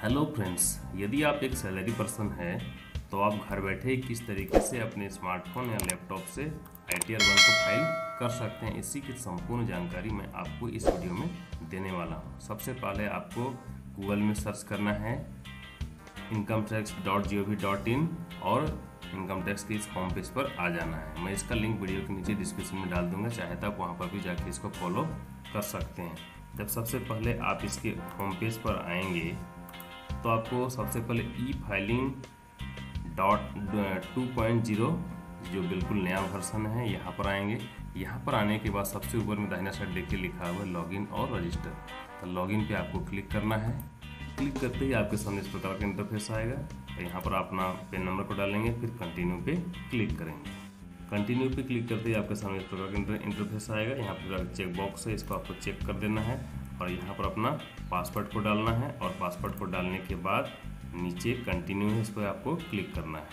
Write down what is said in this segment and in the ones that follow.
Hello friends, यदि आप एक सैलरी पर्सन हैं तो आप घर बैठे किस तरीके से अपने स्मार्टफोन या लैपटॉप से ITR 1 को फाइल कर सकते हैं, इसी की संपूर्ण जानकारी मैं आपको इस वीडियो में देने वाला हूं। सबसे पहले आपको गूगल में सर्च करना है incometax.gov.in और इनकम टैक्स के इस होम पेज पर आ जाना है। मैं इसका लिंक वीडियो के नीचे डिस्क्रिप्शन में डाल दूंगा, चाहे तो आप वहाँ पर भी जाके इसको फॉलो कर सकते हैं। जब सबसे पहले आप इसके होम पेज पर आएंगे तो आपको सबसे पहले E-फाइलिंग .2.0 जो बिल्कुल नया वर्जन है यहाँ पर आएंगे। यहाँ पर आने के बाद सबसे ऊपर में दाहिना साइड देखिए लिखा हुआ है लॉगिन और रजिस्टर। तो लॉगिन पे आपको क्लिक करना है। क्लिक करते ही आपके सामने इस प्रकार का इंटरफेस आएगा। तो यहाँ पर अपना पेन नंबर को डालेंगे, फिर कंटिन्यू पे क्लिक करेंगे। कंटिन्यू पे क्लिक करते ही आपके सामने इस प्रकार का इंटरफेस आएगा। यहाँ पर चेक बॉक्स है, इसको आपको चेक कर देना है और यहाँ पर अपना पासवर्ड को डालना है और पासवर्ड को डालने के बाद नीचे कंटिन्यू है, इस पर आपको क्लिक करना है।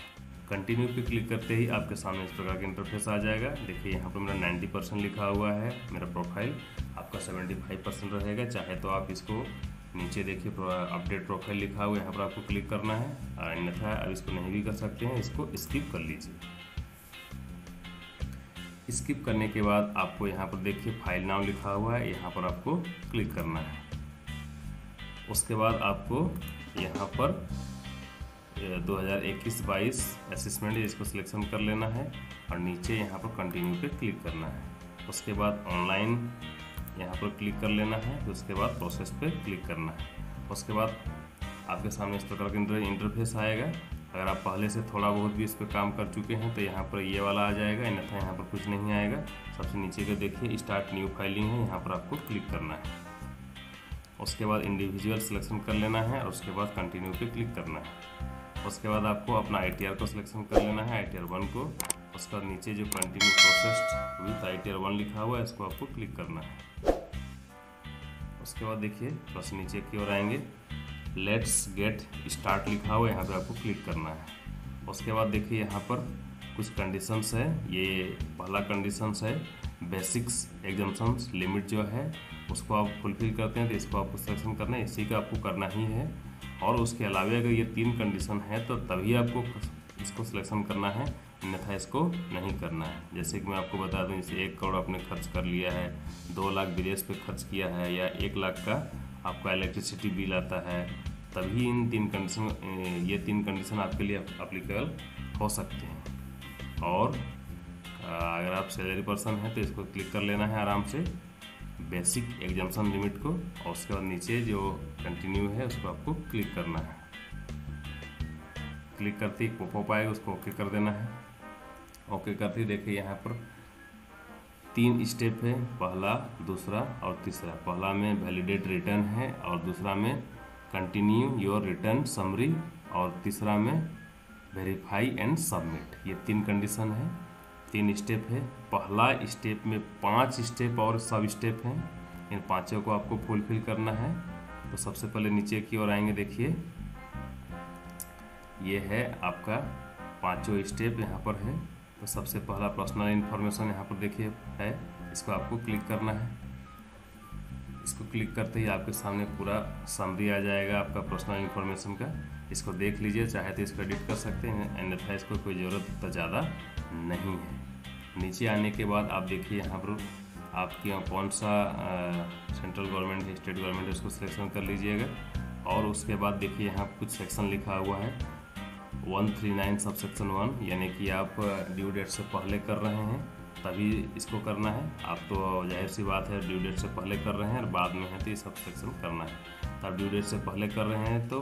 कंटिन्यू पे क्लिक करते ही आपके सामने इस प्रकार का इंटरफेस आ जाएगा। देखिए यहाँ पर मेरा 90% लिखा हुआ है मेरा प्रोफाइल, आपका 75% रहेगा। चाहे तो आप इसको नीचे देखिए अपडेट प्रोफाइल लिखा हुआ है, यहाँ पर आपको क्लिक करना है। अन्यथा अब इसको नहीं भी कर सकते हैं, इसको स्किप कर लीजिए। स्किप करने के बाद आपको यहाँ पर देखिए फाइल नाम लिखा हुआ है, यहाँ पर आपको क्लिक करना है। उसके बाद आपको यहाँ पर 2021-22 असेसमेंट इसको सिलेक्शन कर लेना है और नीचे यहाँ पर कंटिन्यू पे क्लिक करना है। उसके बाद ऑनलाइन यहाँ पर क्लिक कर लेना है, फिर उसके बाद प्रोसेस पे क्लिक करना है। उसके बाद आपके सामने इस प्रकार का इंटरफेस आएगा। अगर आप पहले से थोड़ा बहुत भी इस पर काम कर चुके हैं तो यहाँ पर ये वाला आ जाएगा, अन्यथा यहाँ पर कुछ नहीं आएगा। सबसे नीचे का देखिए स्टार्ट न्यू फाइलिंग है, यहाँ पर आपको क्लिक करना है। उसके बाद इंडिविजुअल सिलेक्शन कर लेना है और उसके बाद कंटिन्यू पे क्लिक करना है। उसके बाद आपको अपना ITR को सिलेक्शन कर लेना है, ITR 1 को। उसके बाद नीचे जो कंटिन्यू प्रोसेस्ड विथ ITR 1 लिखा हुआ है, इसको आपको क्लिक करना है। उसके बाद देखिए बस नीचे की ओर आएंगे, लेट्स गेट स्टार्ट लिखा हुआ है, यहाँ पे आपको क्लिक करना है। उसके बाद देखिए यहाँ पर कुछ कंडीशंस है। ये पहला कंडीशंस है बेसिक्स एग्जाम्पशंस लिमिट जो है उसको आप फुलफिल करते हैं तो इसको आपको सिलेक्शन करना है, इसी का आपको करना ही है। और उसके अलावा अगर ये 3 कंडीशन है तो तभी आपको इसको सिलेक्शन करना है, अन्यथा इसको नहीं करना है। जैसे कि मैं आपको बता दूं, जैसे 1 करोड़ आपने खर्च कर लिया है, 2 लाख विदेश पे खर्च किया है या 1 लाख का आपका इलेक्ट्रिसिटी बिल आता है, तभी इन 3 कंडीशन ये 3 कंडीशन आपके लिए अप्लीकेबल हो सकते हैं। और अगर आप सैलरी पर्सन हैं तो इसको क्लिक कर लेना है आराम से, बेसिक एग्जाम्पशन लिमिट को, और उसके बाद नीचे जो कंटिन्यू है उसको आपको क्लिक करना है। क्लिक करते ही पॉपअप आएगा, उसको ओके कर देना है। ओके करते ही देखिए यहाँ पर 3 स्टेप है, पहला, दूसरा और तीसरा। पहला में वैलिडेट रिटर्न है और दूसरा में कंटिन्यू योर रिटर्न समरी और तीसरा में वेरीफाई एंड सबमिट। ये 3 कंडीशन है, 3 स्टेप है। पहला स्टेप में 5 स्टेप और सब स्टेप हैं, इन 5 को आपको फुलफिल करना है। तो सबसे पहले नीचे की ओर आएंगे, देखिए ये है आपका 5 स्टेप यहाँ पर है। तो सबसे पहला पर्सनल इन्फॉर्मेशन यहाँ पर देखिए है, इसको आपको क्लिक करना है। इसको क्लिक करते ही आपके सामने पूरा समरी आ जाएगा आपका पर्सनल इन्फॉर्मेशन का। इसको देख लीजिए, चाहे तो इसको एडिट कर सकते हैं, अन्यथा इसको कोई ज़रूरत तो ज़्यादा नहीं है। नीचे आने के बाद आप देखिए यहाँ पर आपके यहाँ कौन सा सेंट्रल गवर्नमेंट है, स्टेट गवर्नमेंट है, उसको सिलेक्शन कर लीजिएगा। और उसके बाद देखिए यहाँ कुछ सेक्शन लिखा हुआ है 139 सब सेक्शन 1, यानी कि आप ड्यू डेट से पहले कर रहे हैं तभी इसको करना है। आप तो जाहिर सी बात है ड्यू डेट से पहले कर रहे हैं और बाद में है तो ये सब सेक्शन करना है। तो आप ड्यू डेट से पहले कर रहे हैं तो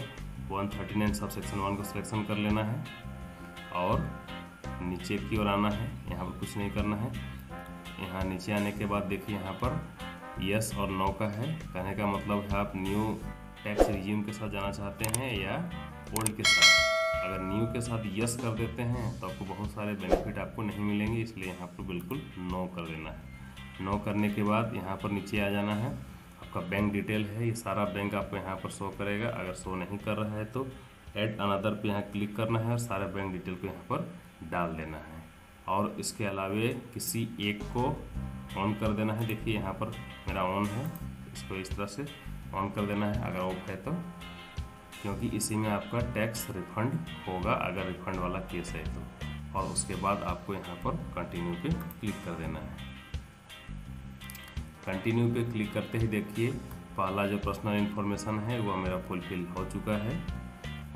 139 सब सेक्शन 1 को सिलेक्शन कर लेना है और नीचे की ओर आना है। यहाँ पर कुछ नहीं करना है। यहाँ नीचे आने के बाद देखिए यहाँ पर यस और नो का है, कहने का मतलब है आप न्यू टैक्स रिज्यूम के साथ जाना चाहते हैं या ओल्ड के साथ। अगर न्यू के साथ यस कर देते हैं तो आपको बहुत सारे बेनिफिट आपको नहीं मिलेंगे, इसलिए यहाँ पर बिल्कुल नो कर देना है। नो करने के बाद यहाँ पर नीचे आ जाना है। आपका बैंक डिटेल है, ये सारा बैंक आपको यहाँ पर शो करेगा। अगर शो नहीं कर रहा है तो ऐड अनदर पे यहाँ क्लिक करना है और सारे बैंक डिटेल को यहाँ पर डाल देना है। और इसके अलावे किसी एक को ऑन कर देना है। देखिए यहाँ पर मेरा ऑन है, इसको इस तरह से ऑन कर देना है। अगर ऑफ है तो क्योंकि इसी में आपका टैक्स रिफंड होगा अगर रिफंड वाला केस है तो। और उसके बाद आपको यहाँ पर कंटिन्यू पे क्लिक कर देना है। कंटिन्यू पे क्लिक करते ही देखिए पहला जो पर्सनल इन्फॉर्मेशन है वो मेरा फुलफिल हो चुका है।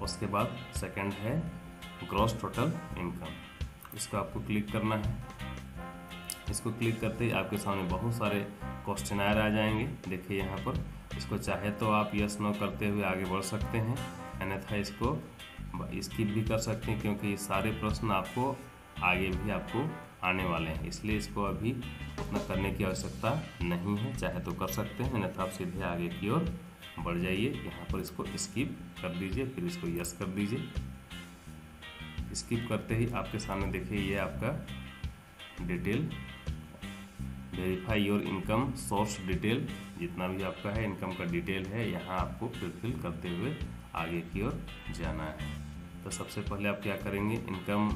उसके बाद सेकंड है ग्रॉस टोटल इनकम, इसको आपको क्लिक करना है। इसको क्लिक करते ही आपके सामने बहुत सारे क्वेश्चनायर आ जाएंगे। देखिए यहाँ पर इसको चाहे तो आप यस नो करते हुए आगे बढ़ सकते हैं, अन्यथा इसको स्किप भी कर सकते हैं, क्योंकि ये सारे प्रश्न आपको आगे भी आपको आने वाले हैं, इसलिए इसको अभी उतना करने की आवश्यकता नहीं है। चाहे तो कर सकते हैं, अन्यथा आप सीधे आगे की ओर बढ़ जाइए। यहाँ पर इसको स्किप कर दीजिए, फिर इसको यस कर दीजिए। स्किप करते ही आपके सामने देखिए ये आपका detail, verify your income source detail, जितना भी आपका है इनकम का डिटेल है, यहाँ आपको फिल करते हुए आगे की ओर जाना है। तो सबसे पहले आप क्या करेंगे, इनकम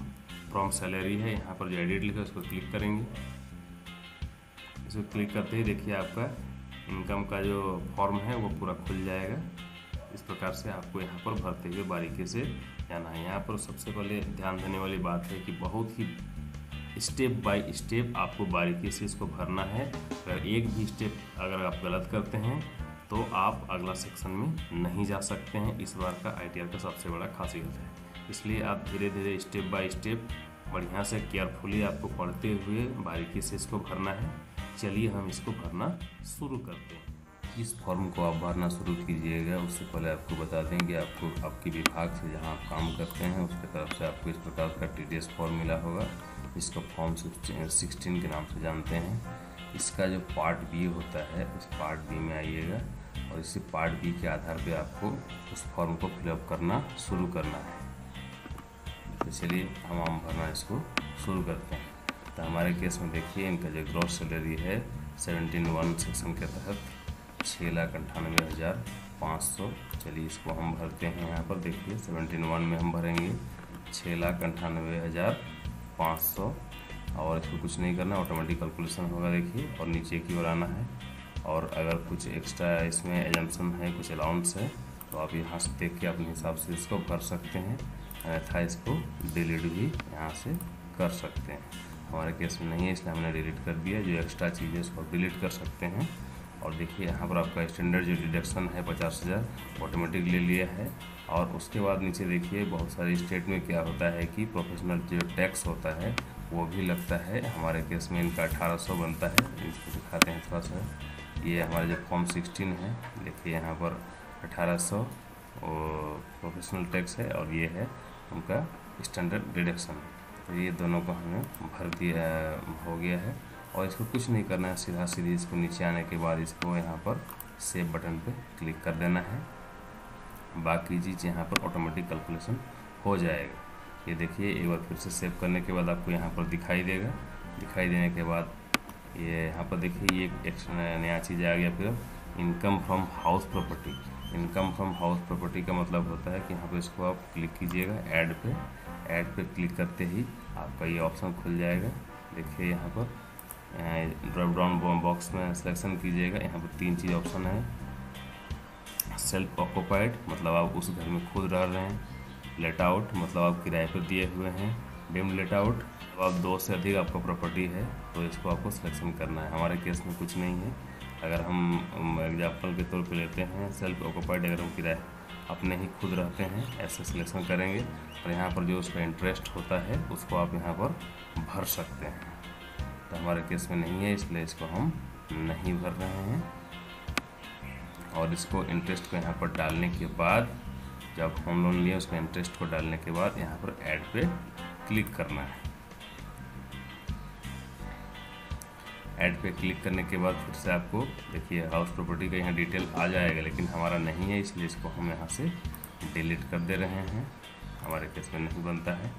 फ्रॉम सैलरी है, यहाँ पर जो एडिट लिखा है उसको क्लिक करेंगे। इसको क्लिक करते ही देखिए आपका इनकम का जो फॉर्म है वो पूरा खुल जाएगा। इस प्रकार से आपको यहाँ पर भरते हुए बारीकी से जाना है। यहाँ पर सबसे पहले ध्यान देने वाली बात है कि बहुत ही स्टेप बाय स्टेप आपको बारीकी से इसको भरना है। अगर एक भी स्टेप अगर आप गलत करते हैं तो आप अगला सेक्शन में नहीं जा सकते हैं। इस बार का ITR का सबसे बड़ा खासियत है, इसलिए आप धीरे धीरे स्टेप बाय स्टेप बढ़िया से केयरफुली आपको पढ़ते हुए बारीकी से इसको भरना है। चलिए हम इसको भरना शुरू करते हैं। इस फॉर्म को आप भरना शुरू कीजिएगा, उससे पहले आपको बता दें कि आपको आपके विभाग से जहां आप काम करते हैं उसके तरफ से आपको इस प्रकार का TDS फॉर्म मिला होगा, जिसको फॉर्म 16 के नाम से जानते हैं। इसका जो पार्ट बी होता है उस पार्ट बी में आइएगा और इसी पार्ट बी के आधार पे आपको उस फॉर्म को फिलअप करना शुरू करना है। तो चलिए हम भरना इसको शुरू करते हैं। तो हमारे केस में देखिए इनका जो ग्रॉस सैलरी है 17(1) सेक्शन के तहत 6,98,500। चलिए इसको हम भरते हैं। यहाँ पर देखिए 17(1) में हम भरेंगे 6,98,500 और इसको कुछ नहीं करना, ऑटोमेटिक कैलकुलेशन होगा देखिए, और नीचे की ओर आना है। और अगर कुछ एक्स्ट्रा इसमें एजम्पशन है, कुछ अलाउंस है, तो आप यहाँ से देख के अपने हिसाब से इसको भर सकते हैं, अन्यथा इसको डिलीट भी यहाँ से कर सकते हैं। हमारे केस में नहीं है इसलिए हमने डिलीट कर दिया। जो एक्स्ट्रा चीज़ें उसको डिलीट कर सकते हैं। और देखिए यहाँ पर आपका स्टैंडर्ड जो डिडक्शन है 50,000 ऑटोमेटिक ले लिया है। और उसके बाद नीचे देखिए बहुत सारे स्टेट में क्या होता है कि प्रोफेशनल जो टैक्स होता है वो भी लगता है। हमारे केस में इनका 1800 बनता है। इसको दिखाते हैं थोड़ा सा। ये हमारे जो फॉर्म 16 है, देखिए यहाँ पर 1800 प्रोफेशनल टैक्स है और ये है उनका स्टैंडर्ड डिडक्शन। तो ये दोनों को हमें भर दिया हो गया है। और इसको कुछ नहीं करना है, सीधा सीधी इसको नीचे आने के बाद इसको यहाँ पर सेव बटन पे क्लिक कर देना है। बाकी चीज़ यहाँ पर ऑटोमेटिक कैलकुलेशन हो जाएगा। ये देखिए एक बार फिर से सेव करने के बाद आपको यहाँ पर दिखाई देगा। दिखाई देने के बाद ये यहाँ पर देखिए ये एक नया चीज़ आ गया। फिर income from house property. Income from house property का मतलब होता है कि यहाँ पर इसको आप क्लिक कीजिएगा ऐड पे क्लिक करते ही आपका ये ऑप्शन खुल जाएगा। देखिए यहाँ पर ड्रॉप डाउन बॉक्स में सिलेक्शन कीजिएगा। यहाँ पर 3 चीज़ ऑप्शन है। सेल्फ ऑक्यूपाइड मतलब आप उस घर में खुद रह रहे हैं। लेट आउट मतलब आप किराए पर दिए हुए हैं। डिम लेट आउट अब आप 2 से अधिक आपका प्रॉपर्टी है तो इसको आपको सिलेक्शन करना है। हमारे केस में कुछ नहीं है। अगर हम एग्जाम्पल के तौर पे लेते हैं सेल्फ ऑक्यूपाइड, अगर हम किराए अपने ही खुद रहते हैं ऐसे सिलेक्शन करेंगे और यहाँ पर जो उसका इंटरेस्ट होता है उसको आप यहाँ पर भर सकते हैं। तो हमारे केस में नहीं है इसलिए इसको हम नहीं भर रहे हैं। और इसको इंटरेस्ट को यहाँ पर डालने के बाद, जब होम लोन लिया उसका इंटरेस्ट को डालने के बाद यहाँ पर ऐड पे क्लिक करना है। ऐड पे क्लिक करने के बाद फिर से आपको देखिए हाउस प्रॉपर्टी का यहाँ डिटेल आ जाएगा, लेकिन हमारा नहीं है इसलिए इसको हम यहाँ से डिलीट कर दे रहे हैं। हमारे केस में नहीं बनता है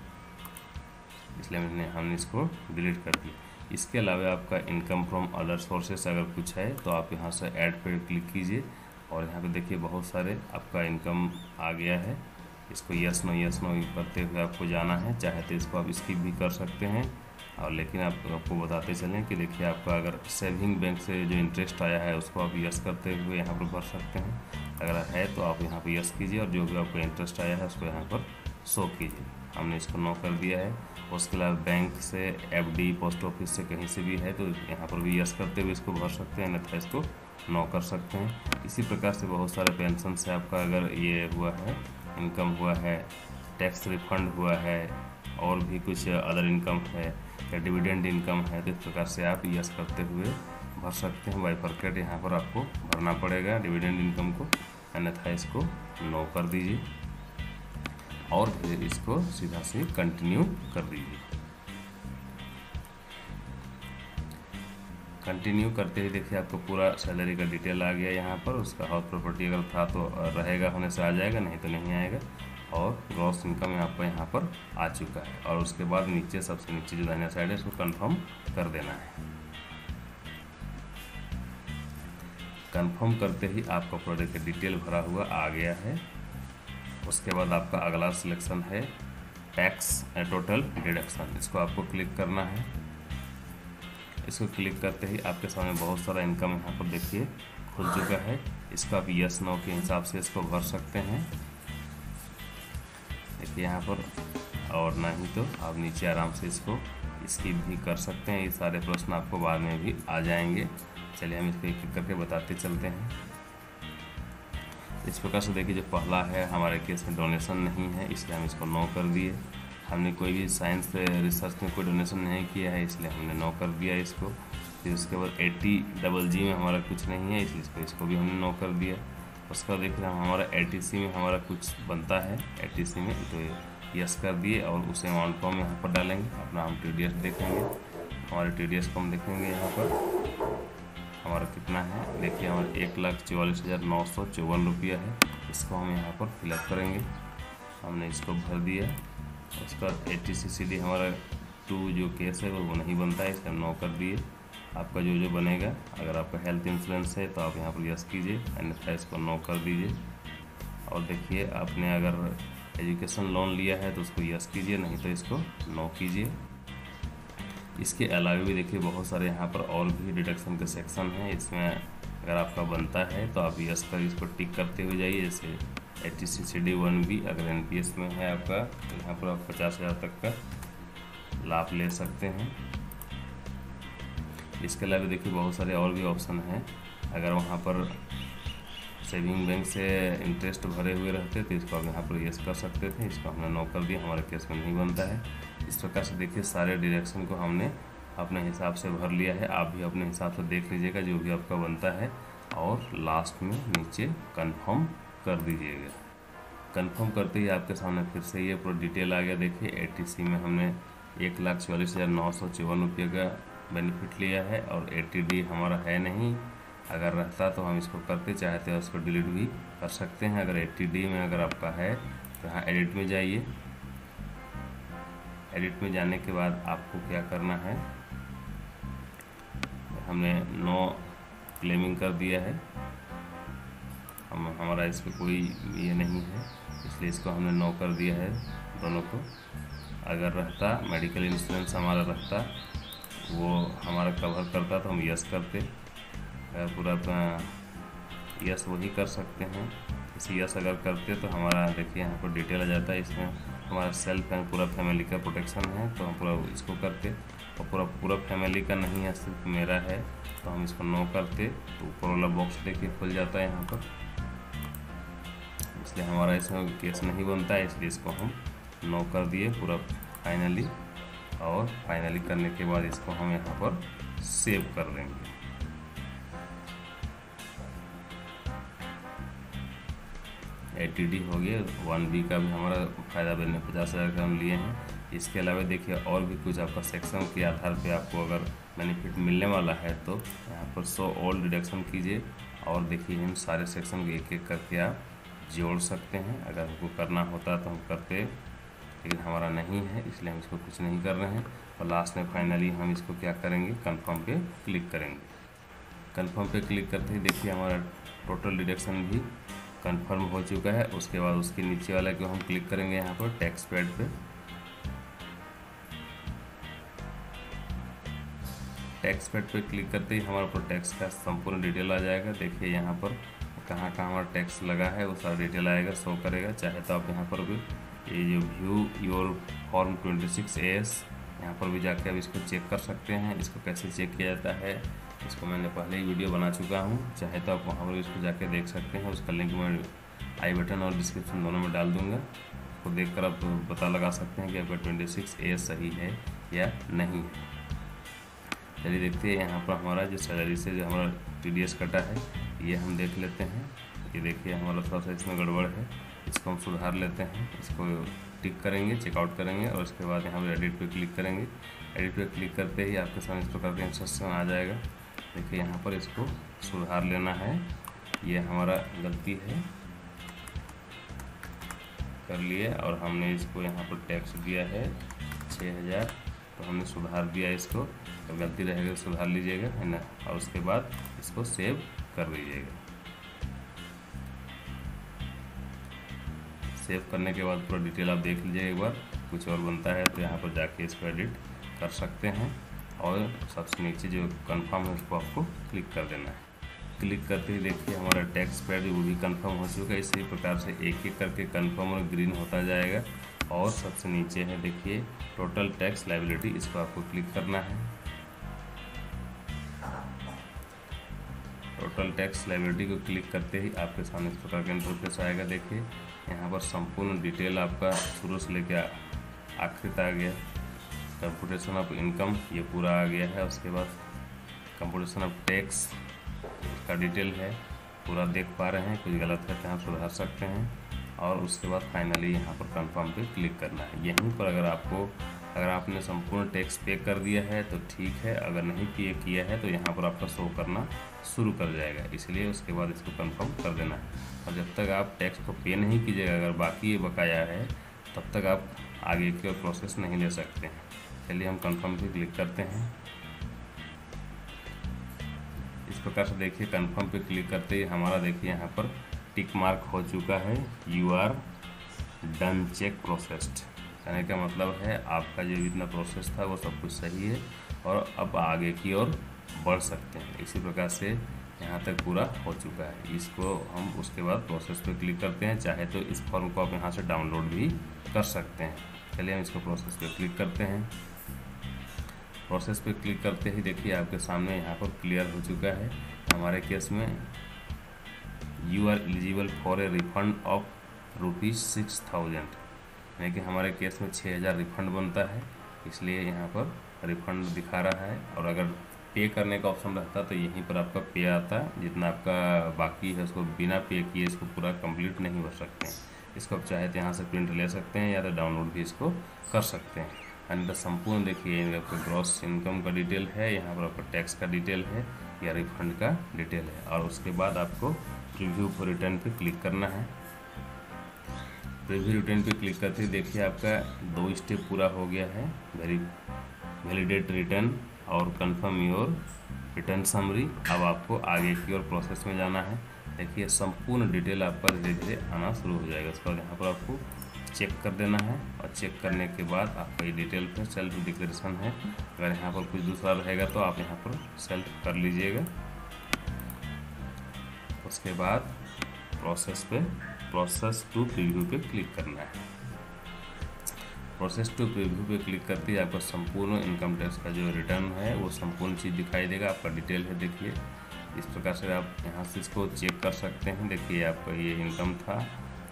इसलिए हमने इसको डिलीट कर दिया। इसके अलावा आपका इनकम फ्रॉम अदर सोर्सेस अगर कुछ है तो आप यहाँ से ऐड पे क्लिक कीजिए और यहाँ पे देखिए बहुत सारे आपका इनकम आ गया है। इसको यस नो करते हुए आपको जाना है। चाहे तो इसको आप स्किप भी कर सकते हैं और लेकिन आपको बताते चलें कि देखिए आपका अगर सेविंग बैंक से जो इंटरेस्ट आया है उसको आप यस करते हुए यहाँ पर भर सकते हैं। अगर है तो आप यहाँ पर यस कीजिए और जो भी आपको इंटरेस्ट आया है उसको यहाँ पर शो कीजिए। हमने इसको नो कर दिया है। उसके अलावा बैंक से, एफडी, पोस्ट ऑफिस से कहीं से भी है तो यहाँ पर भी यस करते हुए इसको भर सकते हैं, अन्यथा इसको नो कर सकते हैं। इसी प्रकार से बहुत सारे पेंशन से आपका अगर ये हुआ है, इनकम हुआ है, टैक्स रिफंड हुआ है और भी कुछ अदर इनकम है या डिविडेंड इनकम है, तो इस प्रकार से आप यस करते हुए भर सकते हैं। बाइफरकेट यहाँ पर आपको भरना पड़ेगा डिविडेंड इनकम को, अन्यथा इसको नो कर दीजिए और फिर इसको सीधा से कंटिन्यू कर दीजिए। कंटिन्यू करते ही देखिए आपको पूरा सैलरी का डिटेल आ गया यहाँ पर। उसका हाउस प्रॉपर्टी अगर था तो रहेगा, होने से आ जाएगा, नहीं तो नहीं आएगा। और ग्रॉस इनकम आपको यहाँ पर आ चुका है। और उसके बाद नीचे सबसे नीचे जो दाहिना साइड है उसको कंफर्म कर देना है। कंफर्म करते ही आपका प्रोडक्ट का डिटेल भरा हुआ आ गया है। उसके बाद आपका अगला सिलेक्शन है टैक्स टोटल डिडक्शन। इसको आपको क्लिक करना है। इसको क्लिक करते ही आपके सामने बहुत सारा इनकम यहाँ पर देखिए खुल चुका है। इसको आप यस नो के हिसाब से इसको भर सकते हैं, देखिए यहाँ पर। और ना ही तो आप नीचे आराम से इसको स्किप भी कर सकते हैं। ये सारे प्रश्न आपको बाद में भी आ जाएंगे। चलिए हम इसको एक एक करके बताते चलते हैं। इस प्रकार से देखिए जो पहला है, हमारे केस में डोनेशन नहीं है इसलिए हम इसको नो कर दिए। हमने कोई भी साइंस रिसर्च में कोई डोनेशन नहीं किया है इसलिए हमने नो कर दिया इसको। फिर उसके बाद 80GG में हमारा कुछ नहीं है इसलिए इसको भी हमने नो कर दिया। उसका देख रहे हैं हमारा ATC में हमारा कुछ बनता है, ATC में तो यस कर दिए और उसे अमाउंट को हम यहाँ पर डालेंगे। अपना हम TDS देखेंगे, हमारे TDS को हम देखेंगे यहाँ पर हमारा कितना है। देखिए हमारा 1,44,954 रुपया है। इसको हम यहाँ पर फिलअप करेंगे। हमने इसको भर दिया। उसका ATC/CD हमारा 2 जो केस है वो नहीं बनता है इसलिए हम नो कर दिए। आपका जो बनेगा, अगर आपका हेल्थ इंश्योरेंस है तो आप यहाँ पर यस कीजिए, अन्यथा इसको नो कर दीजिए। और देखिए आपने अगर एजुकेशन लोन लिया है तो उसको यस कीजिए, नहीं तो इसको नो कीजिए। इसके अलावा भी देखिए बहुत सारे यहाँ पर और भी डिडक्शन के सेक्शन हैं। इसमें अगर आपका बनता है तो आप यस कर इसको टिक करते हुए जाइए। जैसे ATC/CD 1B अगर NPS में है आपका तो यहाँ पर आप 50,000 तक का लाभ ले सकते हैं। इसके अलावा देखिए बहुत सारे और भी ऑप्शन हैं। अगर वहाँ पर सेविंग बैंक से इंटरेस्ट भरे हुए रहते तो इसको आप यहाँ पर यस कर सकते थे। इसको हमने नो कर दिया, हमारे केस में नहीं बनता है। इस प्रकार से देखिए सारे डिडक्शन को हमने अपने हिसाब से भर लिया है। आप भी अपने हिसाब से देख लीजिएगा जो भी आपका बनता है और लास्ट में नीचे कंफर्म कर दीजिएगा। कंफर्म करते ही आपके सामने फिर से ये पूरा डिटेल आ गया। देखिए ATC में हमने 1,44,954 रुपये का बेनिफिट लिया है और ATD हमारा है नहीं। अगर रहता तो हम इसको करते, चाहते हैं उसको डिलीट भी कर सकते हैं। अगर ATD में अगर आपका है तो यहाँ एडिट में जाइए। एडिट में जाने के बाद आपको क्या करना है, हमने नो क्लेमिंग कर दिया है। हमारा इस पर कोई ये नहीं है इसलिए इसको हमने नो कर दिया है दोनों को। अगर रहता मेडिकल इंश्योरेंस हमारा रहता, वो हमारा कवर करता तो हम यस करते। पूरा यस वही कर सकते हैं। इसे यस अगर करते तो हमारा देखिए यहाँ पर डिटेल आ जाता है। इसमें हमारा सेल्फ एंड पूरा फैमिली का प्रोटेक्शन है तो हम पूरा इसको करते। और पूरा फैमिली का नहीं है, सिर्फ मेरा है तो हम इसको नो करते तो ऊपर वाला बॉक्स देखिए खुल जाता है यहाँ पर। इसलिए हमारा इसमें केस नहीं बनता है इसलिए इसको हम नो कर दिए पूरा फाइनली। और फाइनली करने के बाद इसको हम यहाँ पर सेव कर देंगे। ATD हो गया। 1B का भी हमारा फ़ायदा बनने 50,000 का हम लिए हैं। इसके अलावा देखिए और भी कुछ आपका सेक्शन के आधार पे आपको अगर बेनिफिट मिलने वाला है तो यहाँ पर शो ऑल डिडक्शन कीजिए और देखिए हम सारे सेक्शन को एक एक करके आप जोड़ सकते हैं। अगर हमको करना होता तो हम करते, लेकिन हमारा नहीं है इसलिए हम इसको कुछ नहीं कर रहे हैं। और लास्ट में फाइनली हम इसको क्या करेंगे, कंफर्म पे क्लिक करेंगे। कंफर्म पे क्लिक करते ही देखिए हमारा टोटल डिडक्शन भी कंफर्म हो चुका है। उसके बाद उसके नीचे वाला को हम क्लिक करेंगे यहाँ पर टैक्स पैड पे। टैक्स पैड पे क्लिक करते ही हमारे पर टैक्स का संपूर्ण डिटेल आ जाएगा। देखिए यहाँ पर कहाँ कहाँ हमारा टैक्स लगा है वो सारा डिटेल आएगा, शो करेगा। चाहे तो आप यहाँ पर भी ये जो व्यू योर फॉर्म 26AS यहाँ पर भी जाके अब इसको चेक कर सकते हैं। इसको कैसे चेक किया जाता है इसको मैंने पहले ही वीडियो बना चुका हूँ, चाहे तो आप वहाँ पर इसको जाके देख सकते हैं। उसका लिंक मैं आई बटन और डिस्क्रिप्शन दोनों में डाल दूँगा। उसको देखकर आप पता लगा सकते हैं कि आपका 26AS सही है या नहीं है। चलिए देखते हैं यहाँ पर हमारा जो सैलरी से जो हमारा TDS कटा है ये हम देख लेते हैं। ये देखिए हमारा थोड़ा सा इसमें गड़बड़ है, इसको हम सुधार लेते हैं। इसको टिक करेंगे, चेकआउट करेंगे और उसके बाद यहाँ पर एडिट पे क्लिक करेंगे। एडिट पे क्लिक करते ही आपके सामने इस प्रकार का इंस्ट्रक्शन आ जाएगा। देखिए यहाँ पर इसको सुधार लेना है, ये हमारा गलती है कर लिए और हमने इसको यहाँ पर टैक्स दिया है 6000, तो हमने सुधार दिया इसको। तो गलती रहेगा तो सुधार लीजिएगा, है ना, और उसके बाद इसको सेव कर दीजिएगा। सेव करने के बाद पूरा डिटेल आप देख लीजिएगा एक बार। कुछ और बनता है तो यहाँ पर जाके इसको एडिट कर सकते हैं और सबसे नीचे जो कंफर्म है उसको आपको क्लिक कर देना है। क्लिक करते ही देखिए हमारा टैक्स पेड वो भी कंफर्म हो चुका है। इसी प्रकार से एक एक करके कंफर्म और ग्रीन होता जाएगा। और सबसे नीचे है देखिए टोटल टैक्स लायबिलिटी, इसको आपको क्लिक करना है। टोटल टैक्स लायबिलिटी को क्लिक करते ही आपके सामने इस प्रकार का इंटरफेस आएगा। देखिए यहाँ पर संपूर्ण डिटेल आपका शुरू से लेकर आखिर तक आ गया। कंप्यूटेशन ऑफ इनकम ये पूरा आ गया है। उसके बाद कंप्यूटेशन ऑफ टैक्स का डिटेल है, पूरा देख पा रहे हैं। कुछ गलत है तो हम सुधार सकते हैं। और उसके बाद फाइनली यहाँ पर कंफर्म पे क्लिक करना है। यहीं पर अगर आपने संपूर्ण टैक्स पे कर दिया है तो ठीक है, अगर नहीं पे किया है तो यहाँ पर आपका शो करना शुरू कर जाएगा। इसलिए उसके बाद इसको कंफर्म कर देना है। और जब तक आप टैक्स को पे नहीं कीजिएगा, अगर बाकी ये बकाया है, तब तक आप आगे की और प्रोसेस नहीं ले सकते हैं। चलिए हम कंफर्म पे क्लिक करते हैं। इस प्रकार से देखिए कंफर्म पे क्लिक करते ही हमारा देखिए यहाँ पर टिक मार्क हो चुका है, you are done check processed. कहने का मतलब है आपका जो जितना प्रोसेस था वो सब कुछ सही है और अब आगे की ओर बढ़ सकते हैं। इसी प्रकार से यहाँ तक पूरा हो चुका है। इसको हम उसके बाद प्रोसेस पे क्लिक करते हैं। चाहे तो इस फॉर्म को आप यहाँ से डाउनलोड भी कर सकते हैं। चलिए हम इसको प्रोसेस पे क्लिक करते हैं। प्रोसेस पे क्लिक करते ही देखिए आपके सामने यहाँ पर क्लियर हो चुका है। हमारे केस में you are eligible for a refund of ₹6000, यानी कि हमारे केस में 6000 रिफंड बनता है, इसलिए यहाँ पर रिफंड दिखा रहा है। और अगर पे करने का ऑप्शन रहता तो यहीं पर आपका पे आता, जितना आपका बाकी है उसको बिना पे किए इसको पूरा कंप्लीट नहीं भर सकते हैं। इसको आप चाहे तो यहाँ से प्रिंट ले सकते हैं या तो डाउनलोड भी इसको कर सकते हैं। एंड संपूर्ण देखिए आपका ग्रॉस इनकम का डिटेल है, यहाँ पर आपका टैक्स का डिटेल है या रिफंड का डिटेल है। और उसके बाद आपको प्रीव्यू फॉर रिटर्न पे क्लिक करना है। प्रीव्यू रिटर्न पे क्लिक करते ही देखिए आपका 2 स्टेप पूरा हो गया है, वैलिडेट रिटर्न और कंफर्म योर रिटर्न समरी। अब आपको आगे की ओर प्रोसेस में जाना है। देखिए संपूर्ण डिटेल आपका धीरे धीरे आना शुरू हो जाएगा। उसके बाद यहाँ पर आपको चेक कर देना है और चेक करने के बाद आपका ये डिटेल पर सेल्फ डिक्लेरेशन है। अगर यहाँ पर कुछ दूसरा रहेगा तो आप यहाँ पर सेल्फ कर लीजिएगा। उसके बाद प्रोसेस टू प्रीव्यू पे क्लिक करना है। प्रोसेस टू प्रीव्यू पे क्लिक करते ही आपका संपूर्ण इनकम टैक्स का जो रिटर्न है वो संपूर्ण चीज़ दिखाई देगा। आपका डिटेल है देखिए, इस प्रकार से आप यहाँ से इसको चेक कर सकते हैं। देखिए आपका ये इनकम था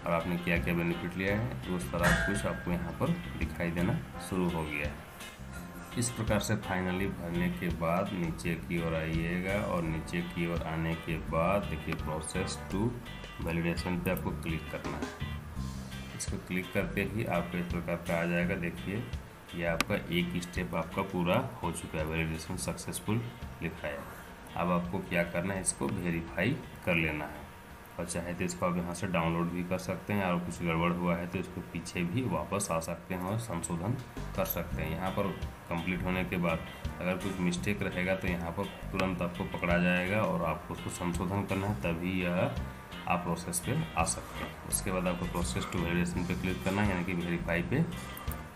और आपने क्या क्या बेनिफिट लिया है, तो उस तरह कुछ आपको यहाँ पर दिखाई देना शुरू हो गया है। इस प्रकार से फाइनली भरने के बाद नीचे की ओर आइएगा और नीचे की ओर आने के बाद देखिए प्रोसेस टू वैलिडेशन पे आपको क्लिक करना है। इसको क्लिक करते ही आपको इस प्रकार का आ जाएगा। देखिए ये आपका एक स्टेप आपका पूरा हो चुका है, वैलिडेशन सक्सेसफुल लिखा है। अब आपको क्या करना है, इसको वेरीफाई कर लेना है। और चाहे तो इसको आप यहाँ से डाउनलोड भी कर सकते हैं और कुछ गड़बड़ हुआ है तो इसको पीछे भी वापस आ सकते हैं और संशोधन कर सकते हैं। यहाँ पर कंप्लीट होने के बाद अगर कुछ मिस्टेक रहेगा तो यहाँ पर तुरंत आपको पकड़ा जाएगा और आपको उसको संशोधन करना है, तभी यह आप प्रोसेस पे आ सकते हैं। उसके बाद आपको प्रोसेस टू वेरिफिकेशन पे क्लिक करना है, यानी कि वेरीफाई पे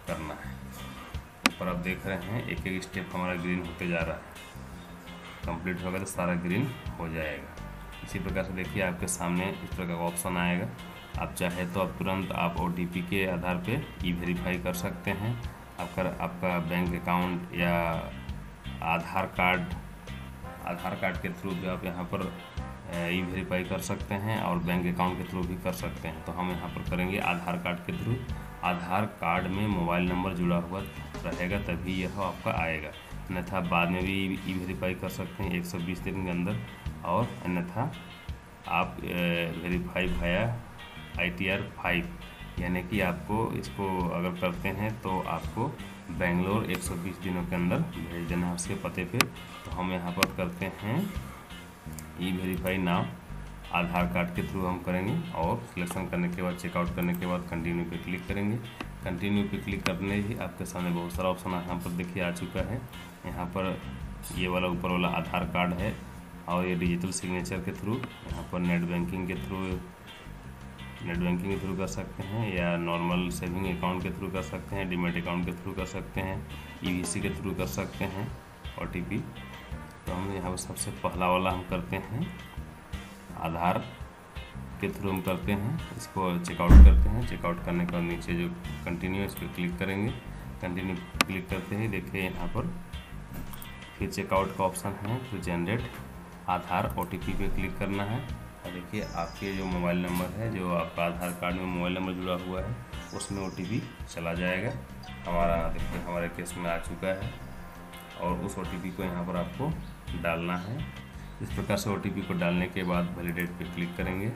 करना है। ऊपर आप देख रहे हैं एक एक स्टेप हमारा ग्रीन होते जा रहा है। कंप्लीट होगा तो सारा ग्रीन हो जाएगा। इसी प्रकार से देखिए आपके सामने इस प्रकार का ऑप्शन आएगा। आप चाहे तो आप तुरंत आप OTP के आधार पे ई-वेरीफाई कर सकते हैं। आपका बैंक अकाउंट या आधार कार्ड के थ्रू भी आप यहाँ पर ई-वेरीफाई कर सकते हैं और बैंक अकाउंट के थ्रू भी कर सकते हैं। तो हम यहाँ पर करेंगे आधार कार्ड के थ्रू। आधार कार्ड में मोबाइल नंबर जुड़ा हुआ रहेगा तभी यह आपका आएगा, अन्यथा बाद में भी ई-वेरीफाई कर सकते हैं 120 दिन के अंदर। और अन्यथा आप वेरीफाई वाया ITR 5 यानी कि आपको इसको अगर करते हैं तो आपको बेंगलोर 120 दिनों के अंदर भेज देना है उसके पते पे। तो हम यहाँ पर करते हैं ई-वेरीफाई नाउ, आधार कार्ड के थ्रू हम करेंगे और सिलेक्शन करने के बाद चेकआउट करने के बाद कंटिन्यू पे क्लिक करेंगे। कंटिन्यू पे क्लिक करने ही आपके सामने बहुत सारा ऑप्शन यहाँ पर देखिए आ चुका है। यहाँ पर ये वाला ऊपर वाला आधार कार्ड है और ये डिजिटल सिग्नेचर के थ्रू, यहाँ पर नेट बैंकिंग के थ्रू कर सकते हैं या नॉर्मल सेविंग अकाउंट के थ्रू कर सकते हैं, डीमैट अकाउंट के थ्रू कर सकते हैं, EVC के थ्रू कर सकते हैं OTP। तो हम यहाँ पर सबसे पहला वाला हम करते हैं आधार के थ्रू हम करते हैं, इसको चेकआउट करते हैं। चेकआउट करने के बाद नीचे जो कंटिन्यू इस पर क्लिक करेंगे। कंटिन्यू क्लिक करते ही देखिए यहाँ पर फिर चेकआउट का ऑप्शन है, फिर जनरेट आधार OTP पे क्लिक करना है। और देखिए आपके जो मोबाइल नंबर है, जो आपका आधार कार्ड में मोबाइल नंबर जुड़ा हुआ है, उसमें OTP चला जाएगा। हमारा देखिए हमारे केस में आ चुका है और उस OTP को यहाँ पर आपको डालना है। इस प्रकार से OTP को डालने के बाद वैलिडेट पे क्लिक करेंगे।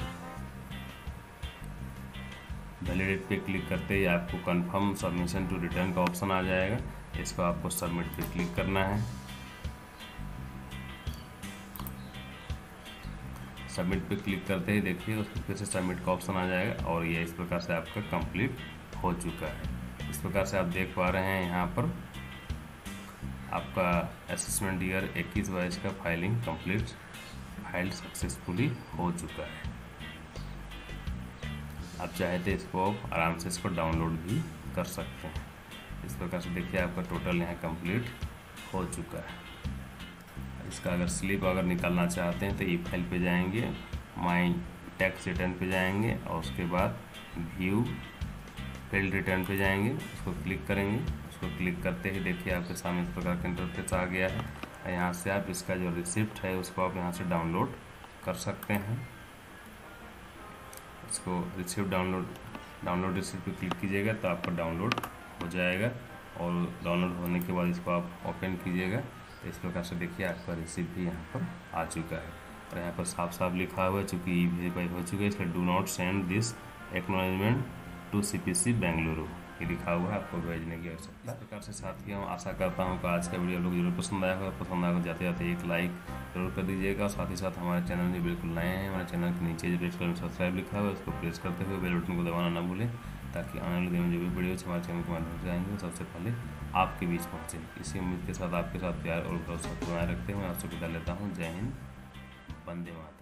वैलिडेट पे क्लिक करते ही आपको कंफर्म सबमिशन टू रिटर्न का ऑप्शन आ जाएगा। इसको आपको सबमिट पे क्लिक करना है। सबमिट पे क्लिक करते ही देखिए उसको फिर से सबमिट का ऑप्शन आ जाएगा और ये इस प्रकार से आपका कंप्लीट हो चुका है। इस प्रकार से आप देख पा रहे हैं यहाँ पर आपका असेसमेंट ईयर 21-22 का फाइल सक्सेसफुली हो चुका है। आप चाहे तो इसको आराम से इसको डाउनलोड भी कर सकते हैं। इस प्रकार से देखिए आपका टोटल यहाँ कंप्लीट हो चुका है। इसका अगर स्लिप निकालना चाहते हैं तो ई फाइल पे जाएंगे, माई टैक्स रिटर्न पे जाएंगे और उसके बाद व्यू फील्ड रिटर्न पे जाएंगे, उसको क्लिक करेंगे। उसको क्लिक करते ही देखिए आपके सामने इस प्रकार का इंटरफेस आ गया है। यहाँ से आप इसका जो रिसिप्ट है उसको आप यहाँ से डाउनलोड कर सकते हैं। इसको रिसिप्ट डाउनलोड रिसिप्ट पे क्लिक कीजिएगा तो आपका डाउनलोड हो जाएगा और डाउनलोड होने के बाद इसको आप ओपन कीजिएगा तो इस प्रकार से देखिए आपका रिसिप्ट भी यहाँ पर आ चुका है। और यहाँ पर साफ साफ लिखा हुआ है, चूँकि ई-वेरीफाई हो चुका है इसलिए do not send this acknowledgement to CPC Bengaluru ये लिखा हुआ है, आपको भेजने की आवश्यकता। इस प्रकार से साथियों आशा करता हूँ कि आज का वीडियो लोग जरूर पसंद आया होगा। पसंद आएगा जाते जाते एक लाइक जरूर कर दीजिएगा। साथ ही साथ हमारे चैनल में बिल्कुल नए हैं, हमारे चैनल के नीचे जो रेड कलर में सब्सक्राइब लिखा हुआ है उसको प्रेस करते हुए बेल बटन को दबाना ना भूलें ताकि आने वाले दिन में जो भी वीडियोज हमारे चैनल के माध्यम से आएंगे सबसे पहले आपके बीच पहुँचे। इसी उम्मीद के साथ आपके साथ प्यार और भरोसा बनाए रखते हुए आपसे विदा लेता हूँ। जय हिंद, वंदे मातरम।